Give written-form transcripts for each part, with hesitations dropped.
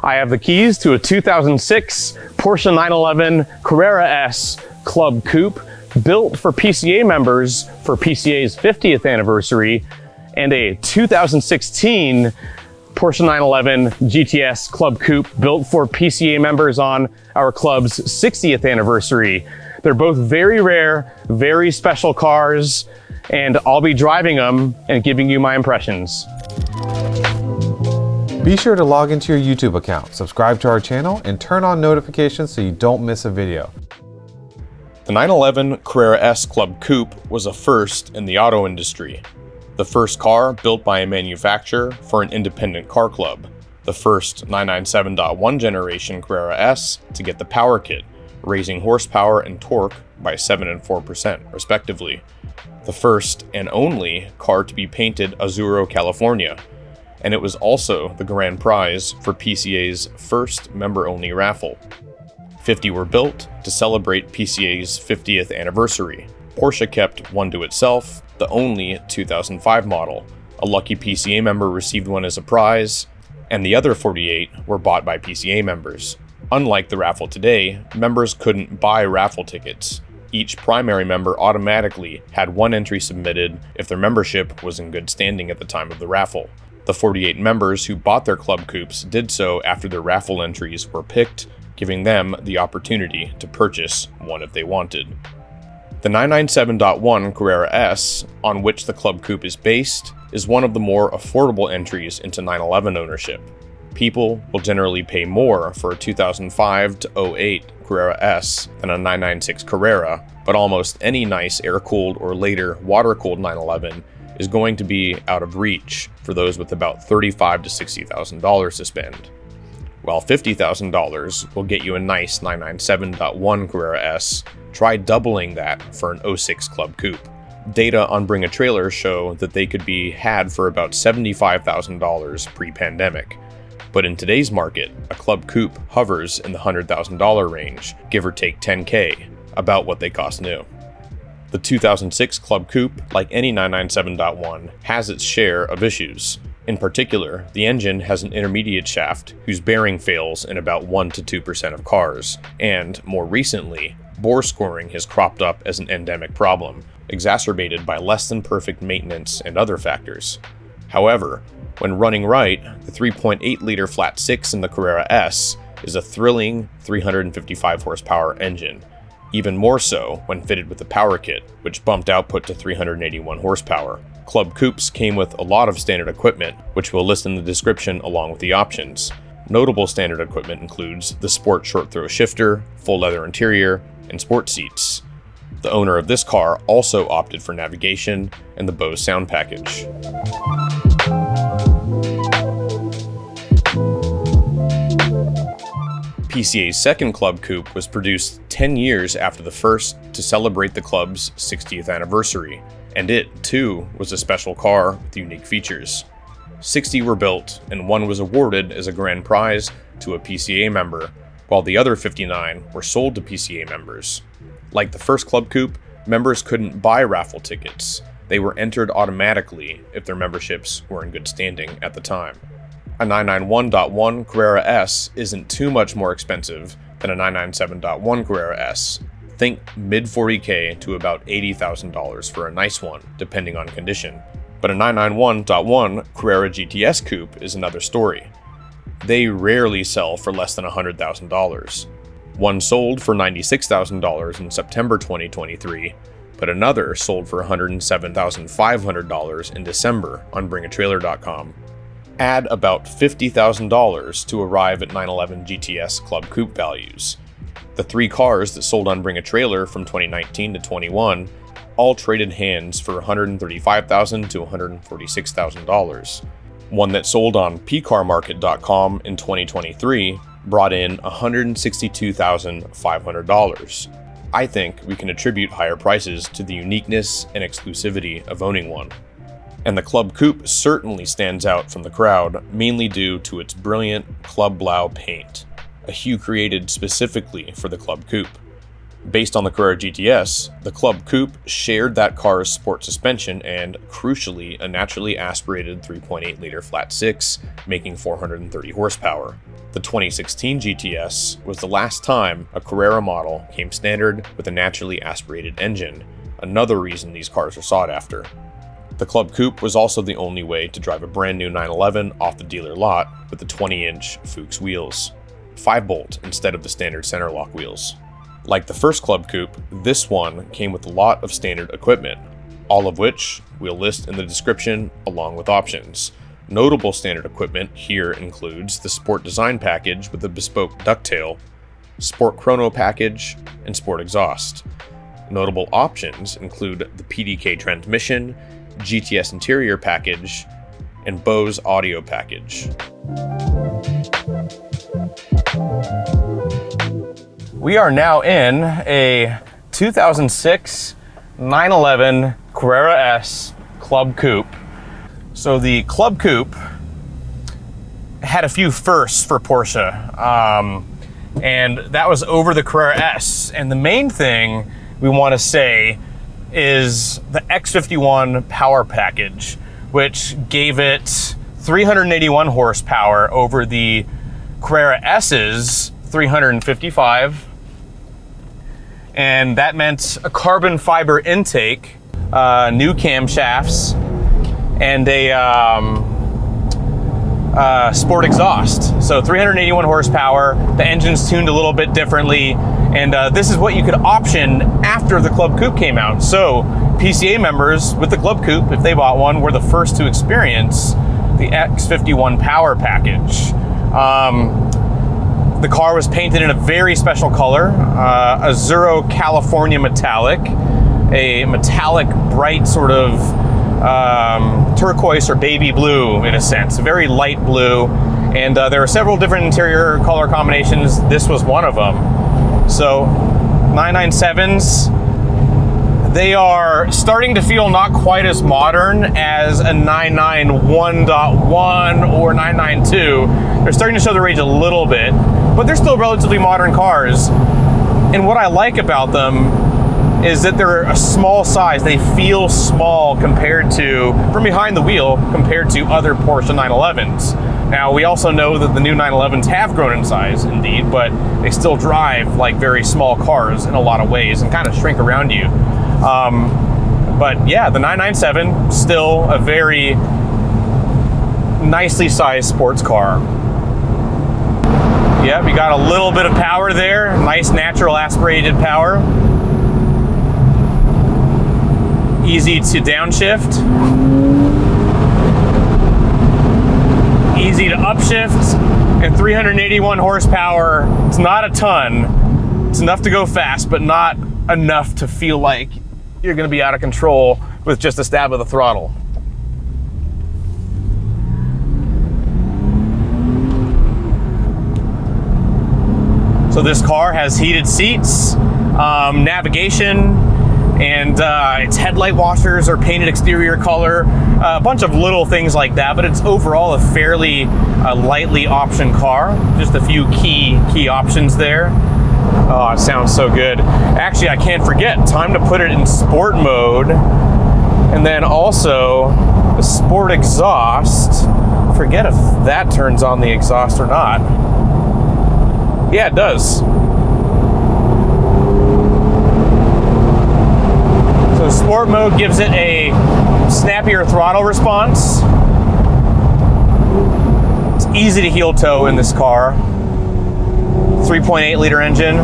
I have the keys to a 2006 Porsche 911 Carrera S Club Coupe, built for PCA members for PCA's 50th anniversary, and a 2016 Porsche 911 GTS Club Coupe, built for PCA members on our club's 60th anniversary. They're both very rare, very special cars, and I'll be driving them and giving you my impressions. Be sure to log into your YouTube account, subscribe to our channel, and turn on notifications so you don't miss a video. The 911 Carrera S Club Coupe was a first in the auto industry. The first car built by a manufacturer for an independent car club. The first 997.1 generation Carrera S to get the Power Kit, raising horsepower and torque by 7% and 4% respectively. The first and only car to be painted Azurro California. And it was also the grand prize for PCA's first member-only raffle. 50 were built to celebrate PCA's 50th anniversary. Porsche kept one to itself, the only 2005 model. A lucky PCA member received one as a prize, and the other 48 were bought by PCA members. Unlike the raffle today, members couldn't buy raffle tickets. Each primary member automatically had one entry submitted if their membership was in good standing at the time of the raffle. The 48 members who bought their club coupes did so after their raffle entries were picked, giving them the opportunity to purchase one if they wanted. The 997.1 Carrera S, on which the Club Coupe is based, is one of the more affordable entries into 911 ownership. People will generally pay more for a 2005 to 08 Carrera S than a 996 Carrera, but almost any nice air-cooled or later water-cooled 911 is going to be out of reach for those with about $35,000 to $60,000 to spend. While $50,000 will get you a nice 997.1 Carrera S, try doubling that for an 06 Club Coupe. Data on Bring a Trailer show that they could be had for about $75,000 pre-pandemic. But in today's market, a Club Coupe hovers in the $100,000 range, give or take $10K, about what they cost new. The 2006 Club Coupe, like any 997.1, has its share of issues. In particular, the engine has an intermediate shaft whose bearing fails in about 1% to 2% of cars, and, more recently, bore scoring has cropped up as an endemic problem, exacerbated by less than perfect maintenance and other factors. However, when running right, the 3.8-liter flat 6 in the Carrera S is a thrilling 355 horsepower engine, even more so when fitted with the Power Kit, which bumped output to 381 horsepower. Club Coupes came with a lot of standard equipment, which we'll list in the description along with the options. Notable standard equipment includes the Sport short throw shifter, full leather interior, and sport seats. The owner of this car also opted for navigation and the Bose sound package. PCA's second Club Coupe was produced 10 years after the first to celebrate the club's 60th anniversary, and it, too, was a special car with unique features. 60 were built, and one was awarded as a grand prize to a PCA member, while the other 59 were sold to PCA members. Like the first Club Coupe, members couldn't buy raffle tickets. They were entered automatically if their memberships were in good standing at the time. A 991.1 Carrera S isn't too much more expensive than a 997.1 Carrera S. Think mid $40K to about $80,000 for a nice one, depending on condition. But a 991.1 Carrera GTS Coupe is another story. They rarely sell for less than $100,000. One sold for $96,000 in September 2023, but another sold for $107,500 in December on bringatrailer.com. Add about $50,000 to arrive at 911 GTS Club Coupe values. The three cars that sold on Bring a Trailer from 2019 to 21 all traded hands for $135,000 to $146,000. One that sold on pcarmarket.com in 2023 brought in $162,500. I think we can attribute higher prices to the uniqueness and exclusivity of owning one. And the Club Coupe certainly stands out from the crowd, mainly due to its brilliant Club Blau paint, a hue created specifically for the Club Coupe. Based on the Carrera GTS, the Club Coupe shared that car's sport suspension and, crucially, a naturally aspirated 3.8-liter flat six, making 430 horsepower. The 2016 GTS was the last time a Carrera model came standard with a naturally aspirated engine, another reason these cars are sought after. The Club Coupe was also the only way to drive a brand new 911 off the dealer lot with the 20-inch Fuchs wheels, 5-bolt instead of the standard center lock wheels. Like the first Club Coupe, this one came with a lot of standard equipment, all of which we'll list in the description along with options. Notable standard equipment here includes the Sport Design package with a bespoke ducktail, Sport Chrono package, and Sport exhaust. Notable options include the PDK transmission, GTS interior package, and Bose audio package. We are now in a 2006 911 Carrera S Club Coupe. So the Club Coupe had a few firsts for Porsche, and that was over the Carrera S. And the main thing we want to say is the X51 power package, which gave it 381 horsepower over the Carrera S's 355. And that meant a carbon fiber intake, new camshafts, and a sport exhaust. So 381 horsepower, the engine's tuned a little bit differently, and this is what you could option after the Club Coupe came out. So PCA members with the Club Coupe, if they bought one, were the first to experience the X51 power package. The car was painted in a very special color, Azurro California metallic, a metallic bright sort of turquoise or baby blue in a sense, very light blue. And there are several different interior color combinations. This was one of them. So 997s, they are starting to feel not quite as modern as a 991.1 or 992. They're starting to show their age a little bit, but they're still relatively modern cars. And what I like about them is that they're a small size. They feel small compared to, from behind the wheel, compared to other Porsche 911s. Now, we also know that the new 911s have grown in size, indeed, but they still drive like very small cars in a lot of ways and kind of shrink around you. But yeah, the 997, still a very nicely sized sports car. Yeah, we got a little bit of power there, nice natural aspirated power. Easy to downshift. Easy to upshift. And 381 horsepower, it's not a ton. It's enough to go fast, but not enough to feel like you're gonna be out of control with just a stab of the throttle. So this car has heated seats, navigation, and its headlight washers are painted exterior color, a bunch of little things like that, but it's overall a fairly lightly optioned car. Just a few key options there. Oh, it sounds so good. Actually, I can't forget, time to put it in sport mode. And then also the sport exhaust. Forget if that turns on the exhaust or not. Yeah, it does. So sport mode gives it a snappier throttle response. It's easy to heel toe in this car. 3.8 liter engine.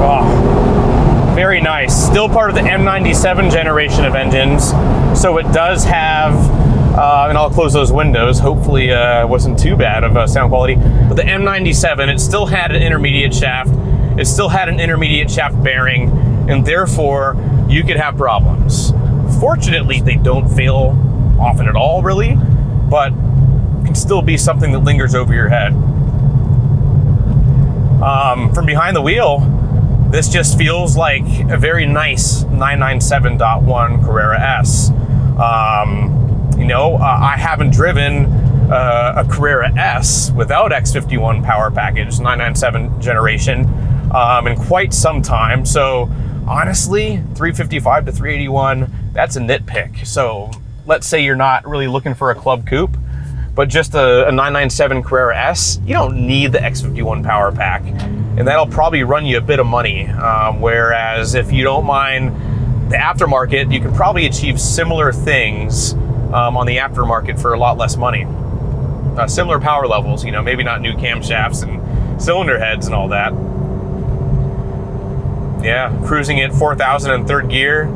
Oh, very nice. Still part of the M97 generation of engines. So it does have, and I'll close those windows. Hopefully it wasn't too bad of sound quality. But the M97, it still had an intermediate shaft. It still had an intermediate shaft bearing, and therefore you could have problems. Fortunately, they don't fail often at all, really, but can still be something that lingers over your head. From behind the wheel, this just feels like a very nice 997.1 Carrera S. I haven't driven a Carrera S without X51 power package, 997 generation, in quite some time. So honestly, 355 to 381, that's a nitpick. So let's say you're not really looking for a Club Coupe, but just a 997 Carrera S, you don't need the X51 power pack, and that'll probably run you a bit of money. Whereas if you don't mind the aftermarket, you can probably achieve similar things on the aftermarket for a lot less money. Similar power levels, you know, maybe not new camshafts and cylinder heads and all that. Yeah, cruising at 4,000 in third gear.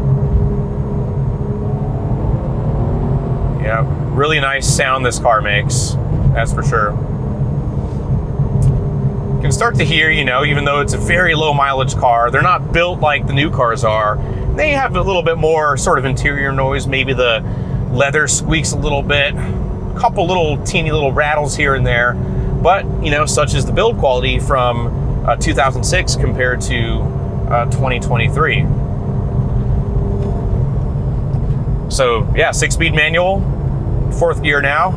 Yeah, really nice sound this car makes, that's for sure. You can start to hear, you know, even though it's a very low mileage car, they're not built like the new cars are. They have a little bit more sort of interior noise. Maybe the leather squeaks a little bit, a couple little teeny little rattles here and there, but you know, such is the build quality from 2006 compared to 2023. So yeah, 6-speed manual, 4th gear now,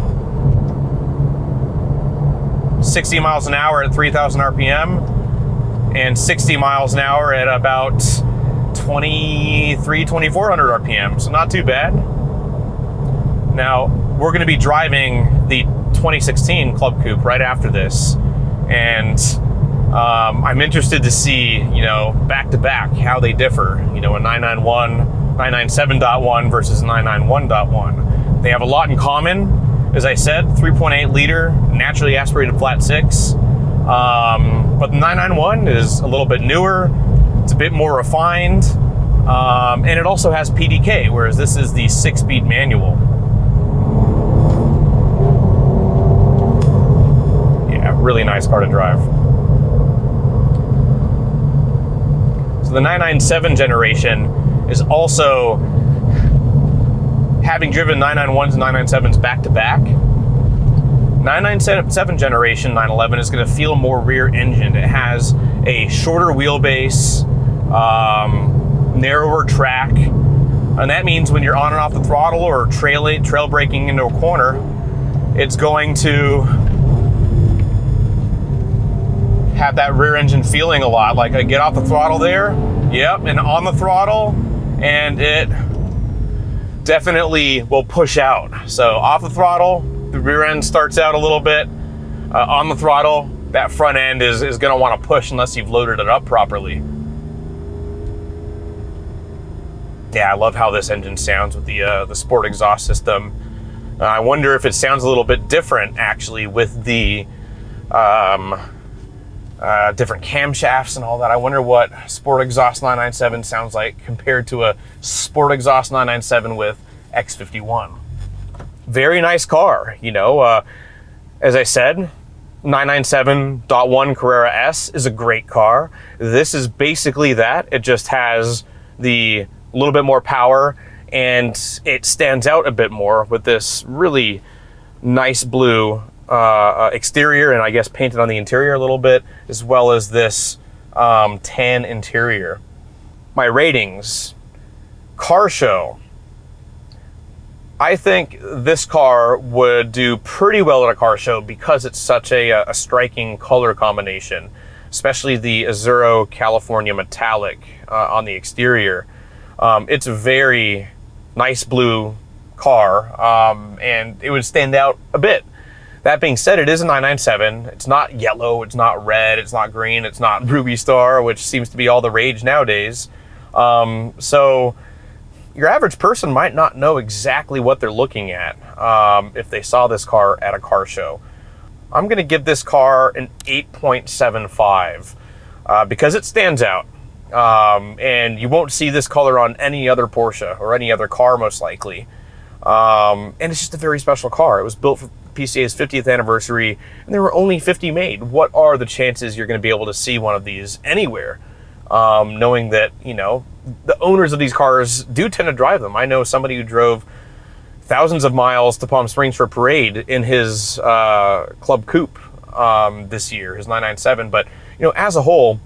60 miles an hour at 3,000 RPM, and 60 miles an hour at about 2,400 RPM, so not too bad. Now, we're gonna be driving the 2016 Club Coupe right after this, and I'm interested to see, you know, back to back, how they differ. You know, a 997.1 versus 991.1. They have a lot in common. As I said, 3.8 liter, naturally aspirated flat six. But the 991 is a little bit newer. It's a bit more refined. And it also has PDK, whereas this is the 6-speed manual. Yeah, really nice car to drive. So the 997 generation is also, having driven 991s and 997s back to back, 997 generation 911 is going to feel more rear engined. It has a shorter wheelbase, narrower track, and that means when you're on and off the throttle or trail braking into a corner, it's going to have that rear engine feeling a lot. Like I get off the throttle there, yep, and on the throttle, and it definitely will push out. So off the throttle, the rear end starts out a little bit. On the throttle, that front end is going to want to push unless you've loaded it up properly. Yeah, I love how this engine sounds with the sport exhaust system. I wonder if it sounds a little bit different actually with the different camshafts and all that. I wonder what sport exhaust 997 sounds like compared to a sport exhaust 997 with X51. Very nice car, you know. As I said, 997.1 Carrera S is a great car. This is basically that. It just has the little bit more power, and it stands out a bit more with this really nice blue exterior, and I guess painted on the interior a little bit, as well as this tan interior. My ratings. Car show. I think this car would do pretty well at a car show because it's such a striking color combination, especially the Azurro California metallic on the exterior. It's a very nice blue car, and it would stand out a bit. That being said, it is a 997. It's not yellow, it's not red, it's not green, it's not Ruby Star, which seems to be all the rage nowadays. So your average person might not know exactly what they're looking at if they saw this car at a car show. I'm going to give this car an 8.75 because it stands out. And you won't see this color on any other Porsche or any other car most likely. And it's just a very special car. It was built for PCA's 50th anniversary, and there were only 50 made. What are the chances you're going to be able to see one of these anywhere? Knowing that, you know, the owners of these cars do tend to drive them. I know somebody who drove thousands of miles to Palm Springs for a parade in his Club Coupe this year, his 997. But, you know, as a whole,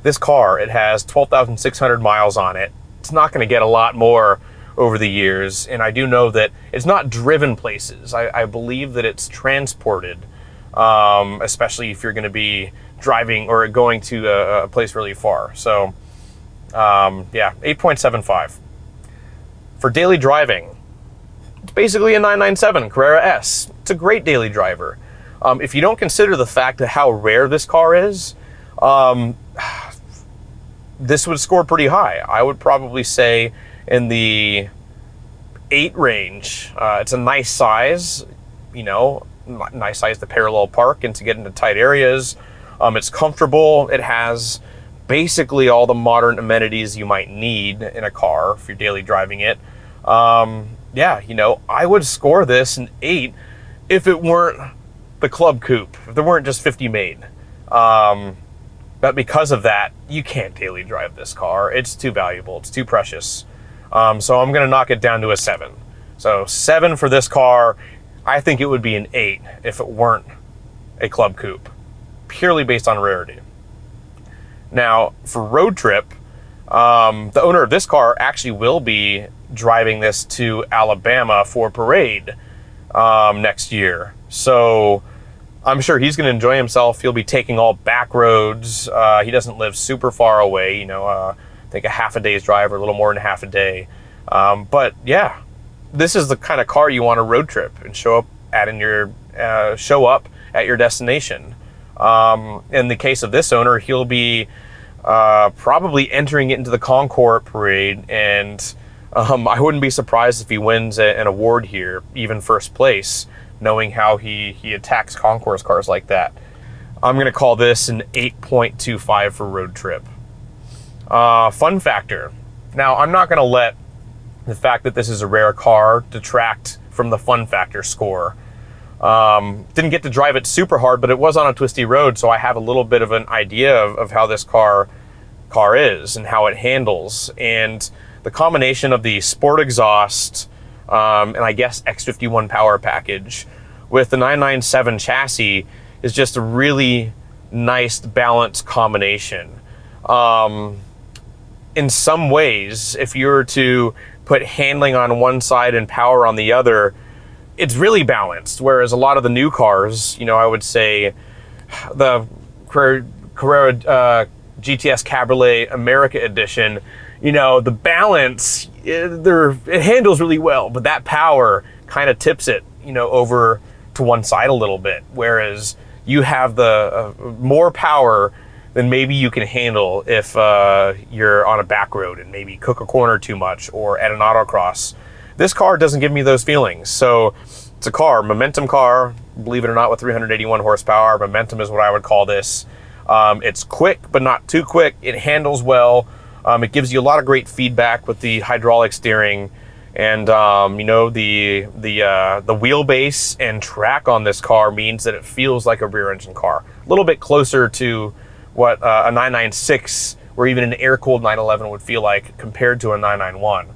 this car, it has 12,600 miles on it. It's not going to get a lot more over the years, and I do know that it's not driven places. I believe that it's transported, especially if you're going to be driving or going to a place really far. So yeah, 8.75. For daily driving, it's basically a 997 Carrera S. It's a great daily driver. If you don't consider the fact of how rare this car is, this would score pretty high. I would probably say in the 8 range. It's a nice size, you know, nice size to parallel park and to get into tight areas. It's comfortable. It has basically all the modern amenities you might need in a car if you're daily driving it. Yeah, you know, I would score this an 8 if it weren't the Club Coupe, if there weren't just 50 made. But because of that, you can't daily drive this car. It's too valuable. It's too precious. So I'm going to knock it down to a 7. So 7 for this car. I think it would be an 8 if it weren't a Club Coupe, purely based on rarity. Now, for road trip, the owner of this car actually will be driving this to Alabama for parade next year. So I'm sure he's going to enjoy himself. He'll be taking all back roads. He doesn't live super far away, you know, I think a half a day's drive or a little more than a half a day. But yeah, this is the kind of car you want to road trip and show up at your destination. In the case of this owner, he'll be probably entering it into the Concours parade, and I wouldn't be surprised if he wins an award here, even first place, knowing how he attacks Concours cars like that. I'm going to call this an 8.25 for road trip. Fun factor. Now, I'm not going to let the fact that this is a rare car detract from the fun factor score. Didn't get to drive it super hard, but it was on a twisty road, so I have a little bit of an idea of how this car is and how it handles. And the combination of the sport exhaust and I guess X51 power package with the 997 chassis is just a really nice balanced combination. In some ways, if you were to put handling on one side and power on the other, it's really balanced. Whereas a lot of the new cars, you know, I would say the Carrera GTS Cabriolet America Edition, you know, the balance, it handles really well, but that power kind of tips it, you know, over to one side a little bit. Whereas you have the more power than maybe you can handle if you're on a back road and maybe cook a corner too much or at an autocross. This car doesn't give me those feelings. So it's a car, momentum car, believe it or not, with 381 horsepower. Momentum is what I would call this. It's quick, but not too quick. It handles well. It gives you a lot of great feedback with the hydraulic steering, and you know, the wheelbase and track on this car means that it feels like a rear engine car, a little bit closer to what a 996 or even an air-cooled 911 would feel like compared to a 991.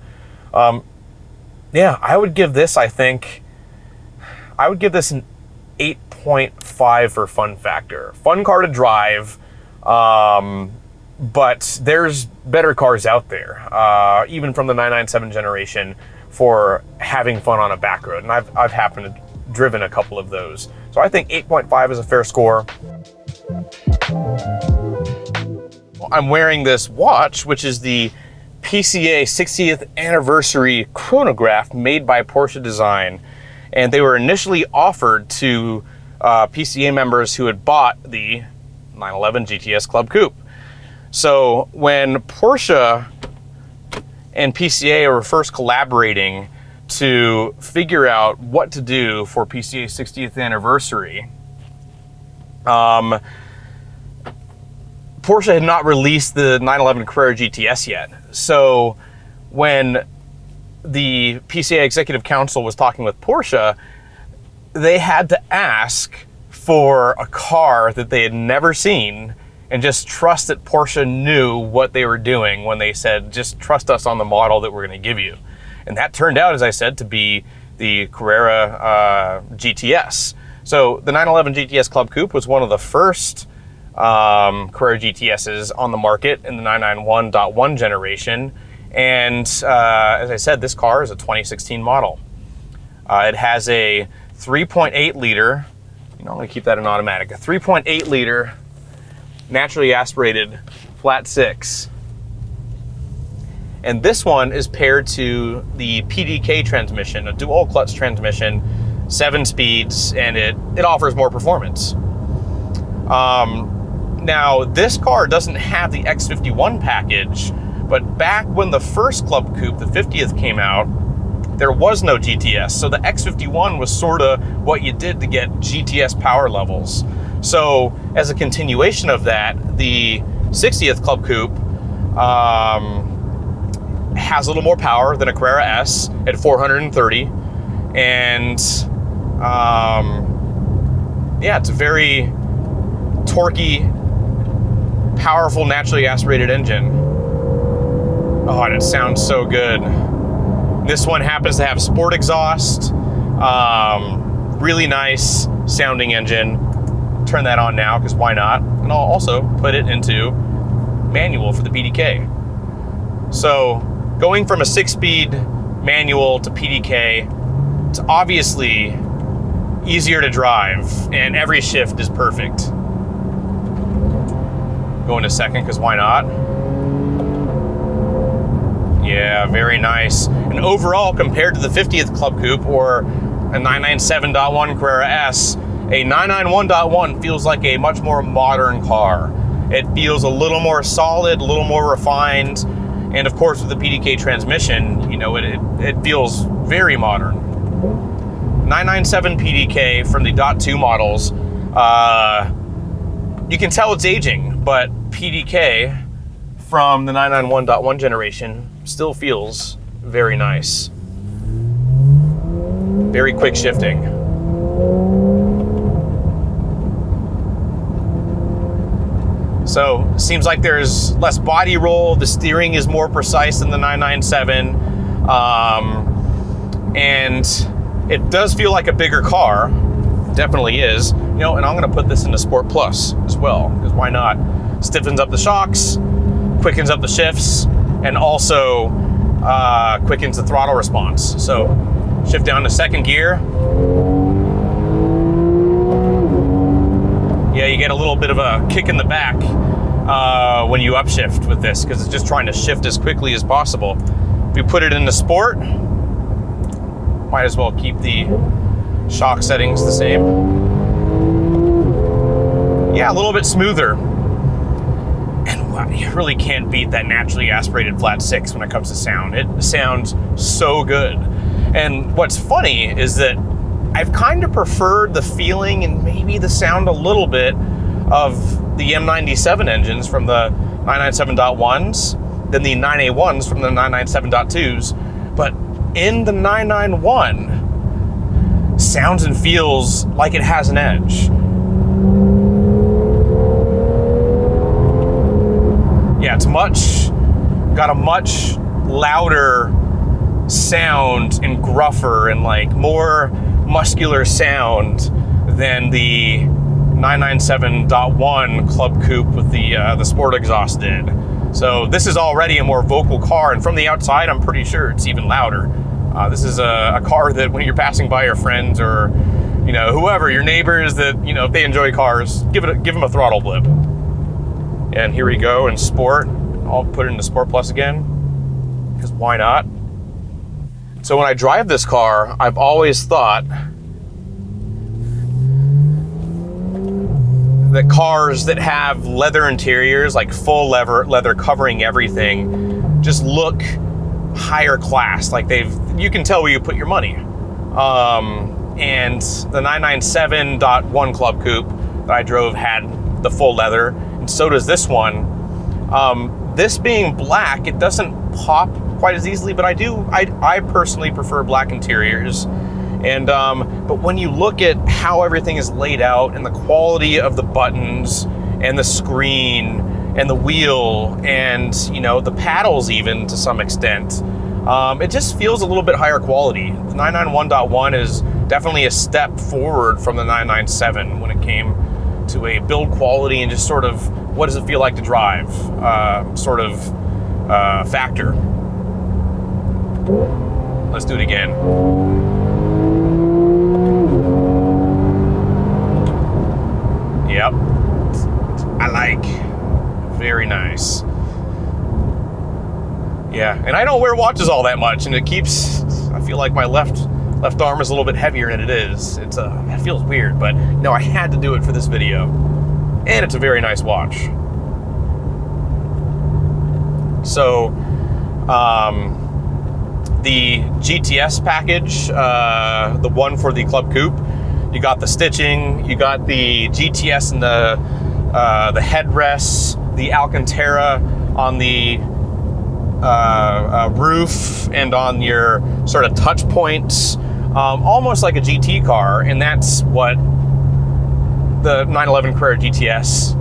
Yeah, I would give this, I think, an 8.5 for fun factor. Fun car to drive, but there's better cars out there, even from the 997 generation, for having fun on a back road. And I've happened to driven a couple of those. So I think 8.5 is a fair score. I'm wearing this watch, which is the PCA 60th anniversary chronograph made by Porsche Design. And they were initially offered to PCA members who had bought the 911 GTS Club Coupe. So when Porsche and PCA were first collaborating to figure out what to do for PCA 60th anniversary, Porsche had not released the 911 Carrera GTS yet. So when the PCA Executive Council was talking with Porsche, they had to ask for a car that they had never seen and just trust that Porsche knew what they were doing when they said, just trust us on the model that we're going to give you. And that turned out, as I said, to be the Carrera GTS. So the 911 GTS Club Coupe was one of the first Carrera GTSs on the market in the 991.1 generation. And as I said, this car is a 2016 model. It has a 3.8 liter, I'm going to keep that in automatic, a 3.8 liter naturally aspirated flat six. And this one is paired to the PDK transmission, a dual clutch transmission, 7 speeds, and it offers more performance. Now, this car doesn't have the X51 package, but back when the first Club Coupe, the 50th, came out, there was no GTS. So the X51 was sort of what you did to get GTS power levels. So as a continuation of that, the 60th Club Coupe has a little more power than a Carrera S at 430. And yeah, it's a very torquey, powerful, naturally aspirated engine. Oh, and it sounds so good. This one happens to have sport exhaust, really nice sounding engine. Turn that on now, because why not? And I'll also put it into manual for the PDK. So going from a 6-speed manual to PDK, it's obviously easier to drive, and every shift is perfect. Go into second, because why not? Yeah, very nice. And overall, compared to the 50th Club Coupe or a 997.1 Carrera S, a 991.1 feels like a much more modern car. It feels a little more solid, a little more refined, and of course with the PDK transmission, you know, it feels very modern. 997 PDK from the .2 models, you can tell it's aging, but PDK from the 991.1 generation still feels very nice. Very quick shifting. So, seems like there's less body roll, the steering is more precise than the 997, and it does feel like a bigger car, definitely is, you know, and I'm gonna put this into Sport Plus as well, because why not? Stiffens up the shocks, quickens up the shifts, and also quickens the throttle response. So, shift down to second gear. Yeah, you get a little bit of a kick in the back when you upshift with this, because it's just trying to shift as quickly as possible. If you put it into sport, might as well keep the shock settings the same. Yeah, a little bit smoother. And wow, you really can't beat that naturally aspirated flat six when it comes to sound. It sounds so good. And what's funny is that I've kind of preferred the feeling and maybe the sound a little bit of the M97 engines from the 997.1s than the 9A1s from the 997.2s. But in the 991, sounds and feels like it has an edge. Yeah, it's got a much louder sound and gruffer and like more muscular sound than the 997.1 Club Coupe with the sport exhaust did. So this is already a more vocal car, and from the outside, I'm pretty sure it's even louder. This is a car that when you're passing by your friends or, you know, whoever, your neighbors that, you know, if they enjoy cars, give them a throttle blip. And here we go in sport. I'll put it into Sport Plus again, because why not? So when I drive this car, I've always thought that cars that have leather interiors, like full leather covering everything, just look higher class. Like you can tell where you put your money. And the 997.1 Club Coupe that I drove had the full leather, and so does this one. This being black, it doesn't pop quite as easily, but I personally prefer black interiors. And but when you look at how everything is laid out and the quality of the buttons and the screen and the wheel and, you know, the paddles even to some extent, it just feels a little bit higher quality. The 991.1 is definitely a step forward from the 997 when it came to a build quality and just sort of what does it feel like to drive factor. Let's do it again. Yep. I like. Very nice. Yeah, and I don't wear watches all that much, and it keeps, I feel like my left arm is a little bit heavier than it is. It feels weird, but no, I had to do it for this video. And it's a very nice watch. So, the GTS package, the one for the Club Coupe, you got the stitching, you got the GTS and the headrests, the Alcantara on the roof and on your sort of touch points, almost like a GT car, and that's what the 911 Carrera GTS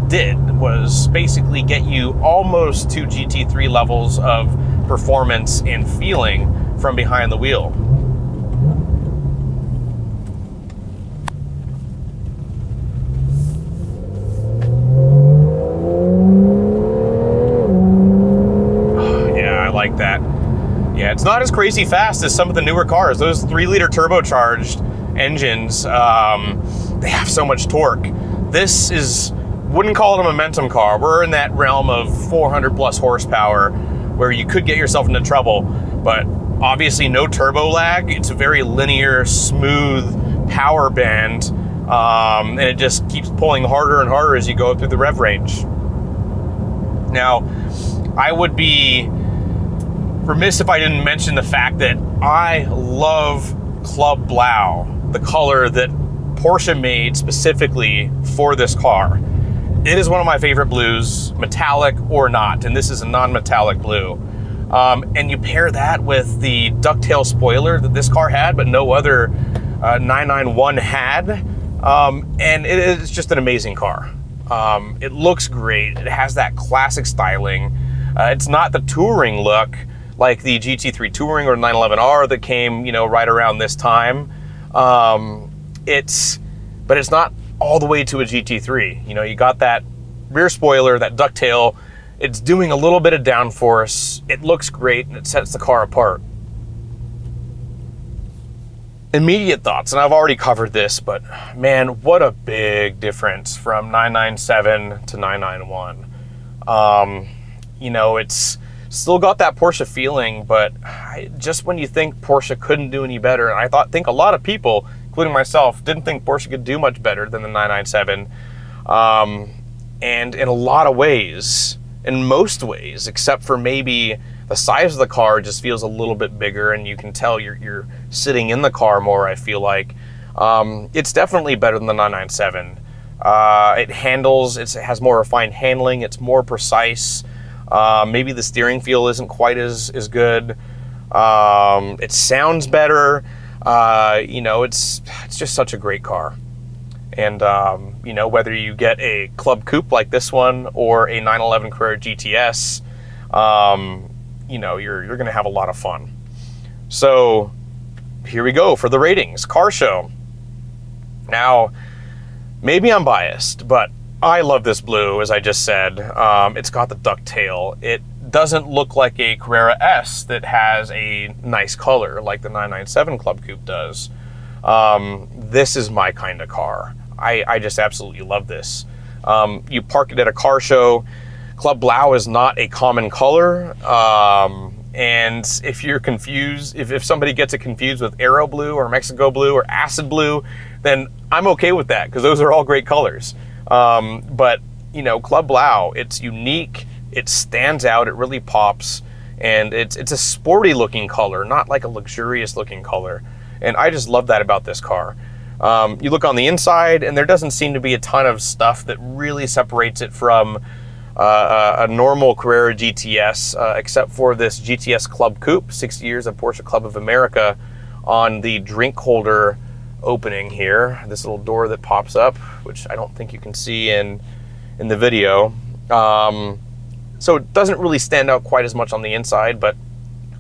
did, was basically get you almost to GT3 levels of performance and feeling from behind the wheel. Like that. Yeah, it's not as crazy fast as some of the newer cars. Those 3-liter turbocharged engines, they have so much torque. This is, wouldn't call it a momentum car. We're in that realm of 400 plus horsepower where you could get yourself into trouble, but obviously no turbo lag. It's a very linear, smooth power band, and it just keeps pulling harder and harder as you go through the rev range. Now, I would be remiss if I didn't mention the fact that I love Club Blau, the color that Porsche made specifically for this car. It is one of my favorite blues, metallic or not, and this is a non-metallic blue. And you pair that with the ducktail spoiler that this car had, but no other 991 had, and it is just an amazing car. It looks great. It has that classic styling. It's not the touring look like the GT3 Touring or 911R that came, right around this time. But it's not all the way to a GT3. You got that rear spoiler, that ducktail. It's doing a little bit of downforce. It looks great, and it sets the car apart. Immediate thoughts, and I've already covered this, but man, what a big difference from 997 to 991. It's still got that Porsche feeling, but just when you think Porsche couldn't do any better, and I think a lot of people, including myself, didn't think Porsche could do much better than the 997. And in a lot of ways, in most ways, except for maybe the size of the car just feels a little bit bigger, and you can tell you're sitting in the car more, I feel like. It's definitely better than the 997. It has more refined handling, it's more precise. Maybe the steering feel isn't quite as good. It sounds better. It's just such a great car. And, whether you get a Club Coupe like this one or a 911 Carrera GTS, you're going to have a lot of fun. So here we go for the ratings. Car show. Now, maybe I'm biased, but I love this blue, as I just said. It's got the ducktail. It doesn't look like a Carrera S that has a nice color like the 997 Club Coupe does. This is my kind of car. I just absolutely love this. You park it at a car show. Club Blau is not a common color. And if you're confused, if somebody gets it confused with Aero Blue or Mexico Blue or Acid Blue, then I'm okay with that, because those are all great colors. But Club Blau, it's unique, it stands out, it really pops, and it's a sporty looking color, not like a luxurious looking color. And I just love that about this car. You look on the inside, and there doesn't seem to be a ton of stuff that really separates it from a normal Carrera GTS, except for this GTS Club Coupe, 60 years of Porsche Club of America, on the drink holder opening here, this little door that pops up, which I don't think you can see in the video. So it doesn't really stand out quite as much on the inside, but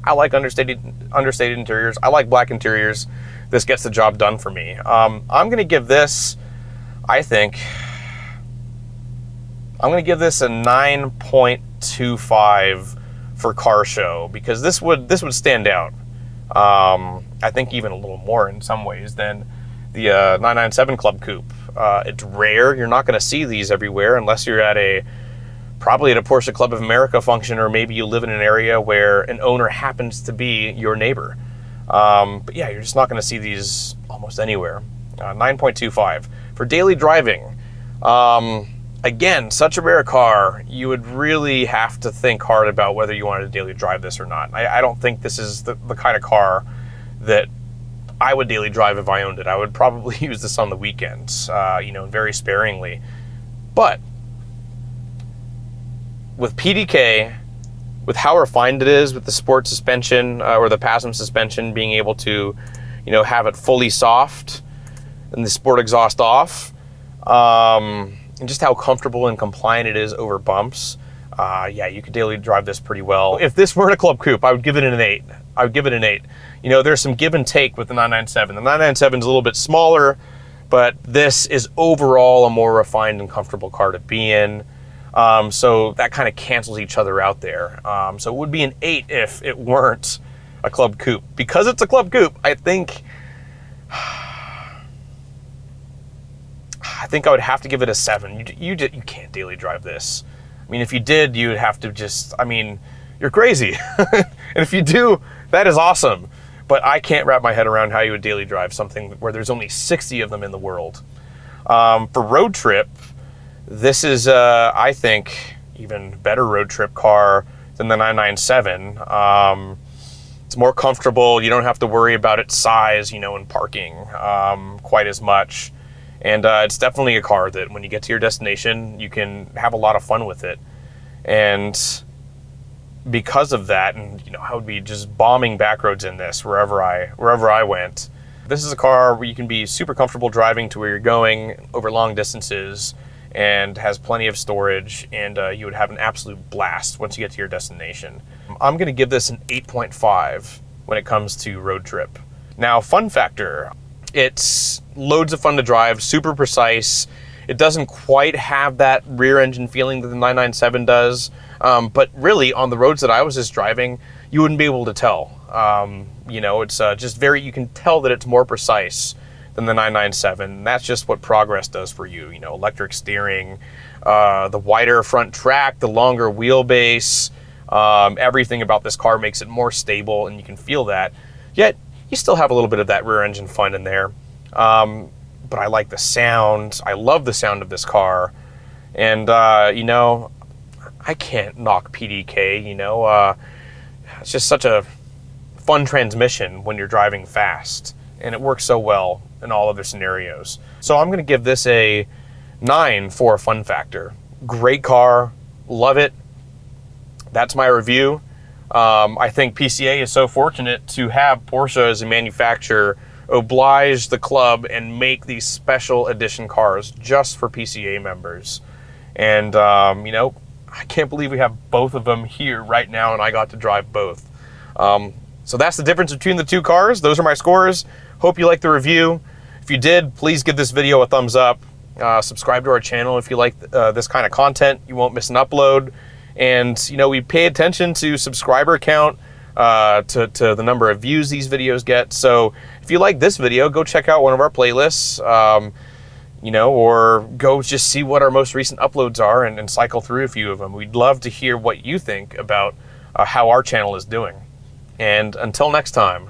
I like understated interiors. I like black interiors. This gets the job done for me. I'm going to give this, I'm going to give this a 9.25 for car show, because this would stand out. I think even a little more in some ways than the 997 Club Coupe. It's rare. You're not going to see these everywhere unless you're at probably at a Porsche Club of America function, or maybe you live in an area where an owner happens to be your neighbor. But yeah, you're just not going to see these almost anywhere. 9.25 for daily driving. Again, such a rare car, you would really have to think hard about whether you wanted to daily drive this or not. I don't think this is the kind of car that I would daily drive if I owned it. I would probably use this on the weekends, very sparingly. But with PDK, with how refined it is, with the sport suspension or the PASM suspension being able to, have it fully soft and the sport exhaust off, and just how comfortable and compliant it is over bumps, yeah, you could daily drive this pretty well. If this weren't a Club Coupe, I would give it an 8. I would give it an 8. There's some give and take with the 997. The 997 is a little bit smaller, but this is overall a more refined and comfortable car to be in. So that kind of cancels each other out there. So it would be an 8 if it weren't a Club Coupe. Because it's a Club Coupe, I think I would have to give it a 7. You can't daily drive this. I mean, if you did, you would have to just, you're crazy. And if you do, that is awesome. But I can't wrap my head around how you would daily drive something where there's only 60 of them in the world. For road trip, this is, I think, even better road trip car than the 997. It's more comfortable. You don't have to worry about its size, and parking quite as much. And it's definitely a car that when you get to your destination, you can have a lot of fun with it. And because of that, and I would be just bombing back roads in this wherever I went. This is a car where you can be super comfortable driving to where you're going over long distances, and has plenty of storage, and you would have an absolute blast once you get to your destination. I'm going to give this an 8.5 when it comes to road trip. Now, fun factor. It's loads of fun to drive, super precise. It doesn't quite have that rear engine feeling that the 997 does, but really on the roads that I was just driving, you wouldn't be able to tell. It's just you can tell that it's more precise than the 997. That's just what progress does for you. Electric steering, the wider front track, the longer wheelbase, everything about this car makes it more stable, and you can feel that. Yet, you still have a little bit of that rear engine fun in there. But I like the sound. I love the sound of this car. And, I can't knock PDK, it's just such a fun transmission when you're driving fast. And it works so well in all other scenarios. So I'm going to give this a 9 for fun factor. Great car. Love it. That's my review. I think PCA is so fortunate to have Porsche as a manufacturer oblige the club and make these special edition cars just for PCA members. And, I can't believe we have both of them here right now, and I got to drive both. So that's the difference between the two cars. Those are my scores. Hope you liked the review. If you did, please give this video a thumbs up. Subscribe to our channel if you like this kind of content. You won't miss an upload. And, we pay attention to subscriber count, to the number of views these videos get. So if you like this video, go check out one of our playlists, or go just see what our most recent uploads are and cycle through a few of them. We'd love to hear what you think about how our channel is doing. And until next time,